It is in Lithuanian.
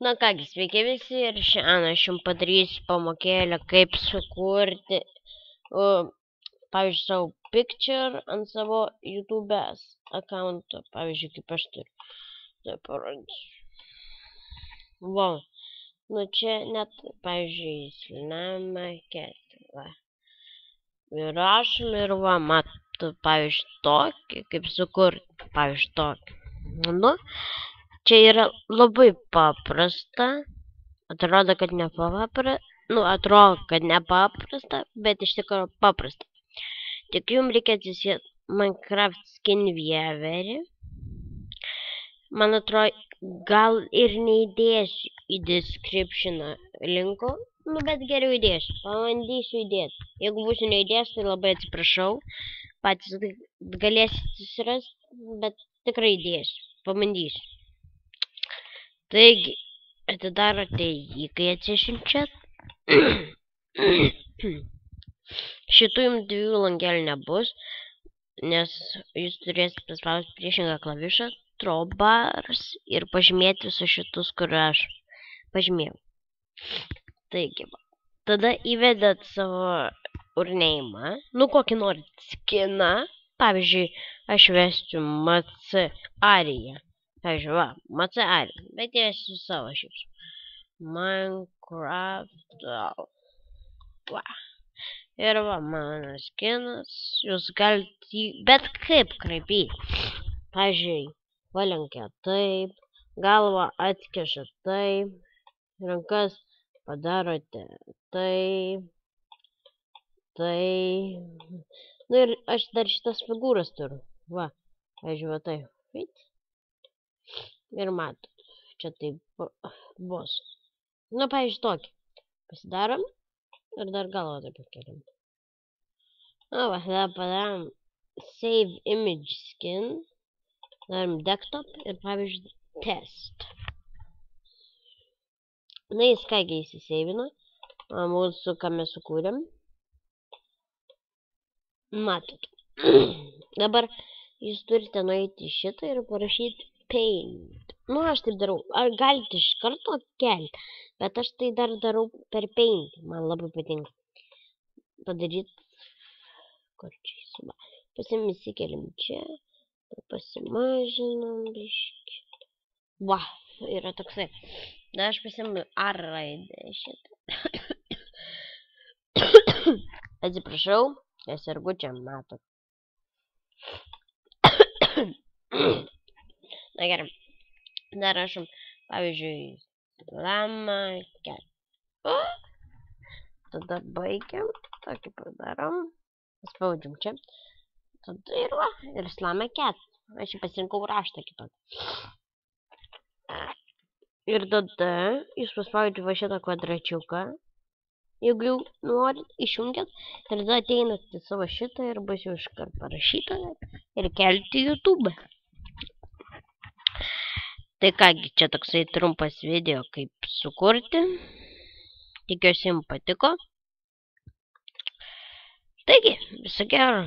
Na kągi, sveiki visi ir šiandien aš jums padarysiu pamokėlę, kaip sukurti, pavyzdžiui, savo picture ant savo YouTube akaunto, pavyzdžiui, kaip aš turiu. Tai parodysiu. Va, nu čia net, pavyzdžiui, slinama ketva. Ir rašom ir va, matot, pavyzdžiui, tokį, kaip sukurti, pavyzdžiui, tokį. Nu, čia yra labai paprasta. Atrodo, kad nepaprasta, bet iš tikrųjų paprasta. Tik jums reikia atsisėti Minecraft Skin Viewerį. Man atrodo, gal ir neįdėsiu į descriptioną linko, bet geriau įdėsiu. Pabandysiu įdėti. Jeigu būsiu neįdėjęs, tai labai atsiprašau. Patys galėsit susirasti, bet tikrai įdėsiu. Pabandysiu. Taigi, atidarote jį, kai atsišinčiat. Šitų jums 2 langelių nebus, nes jūs turėsite paspausti priešingą klavišą, drawbars ir pažymėti visus šitus, kur aš pažymėjau. Taigi, tada įvedat savo urneimą, kokį norit skiną, pavyzdžiui, aš vesiu MC Ariją. Pavyzdžiui, va, MC Ariją, bet įvesiu savo šius. Minecraft. Va. Ir va, mano skinas. Jūs galite jį bet kaip kraipyti. Pavyzdžiui, valenkia taip, galvą atkiša taip, rankas padarote taip, taip. Nu ir aš dar šitas figūras turiu. Va, pavyzdžiui, va taip. Ir matot, čia taip bus. Nu, pavyzdžiui, tokį. Pasidarom ir dar galvą taip pakeliam. Na, va, tada padarom Save Image Skin. Darom Desktop ir, pavyzdžiui, Test. Na, jis kągi įsiseivino. Mūsų, ką mes sukūrėm. Matot. Dabar jūs turite nueiti į šitą ir parašyti Paint. Nu, aš taip darau. Ar galite iš karto kelti? Bet aš tai dar darau per Paint. Man labai patinka. Padaryti. Kur čia įsima. Įsikeliam čia. Pasimažinam biškį. Va, yra toksai. Na, aš pasiimu R raidę šitą. Atsiprašau, nes sergu čia matot. Na gerai. Dar rašom, pavyzdžiui, lama cat. Tada baigiam. Tokį padarom. Spaudžiam čia. Tada ir va. Ir slama cat. Aš čia pasirinkau raštą kitokį. Ir tada jūs paspaudžiate va šitą kvadračiuką. Jeigu jau norit, išjungiat. Ir tada ateinat į savo šitą ir bus jau iškart parašyta. Ir kelti YouTube. Tai kągi, čia toksai trumpas video, kaip sukurti. Tikiuosi jums patiko. Taigi, viso gero.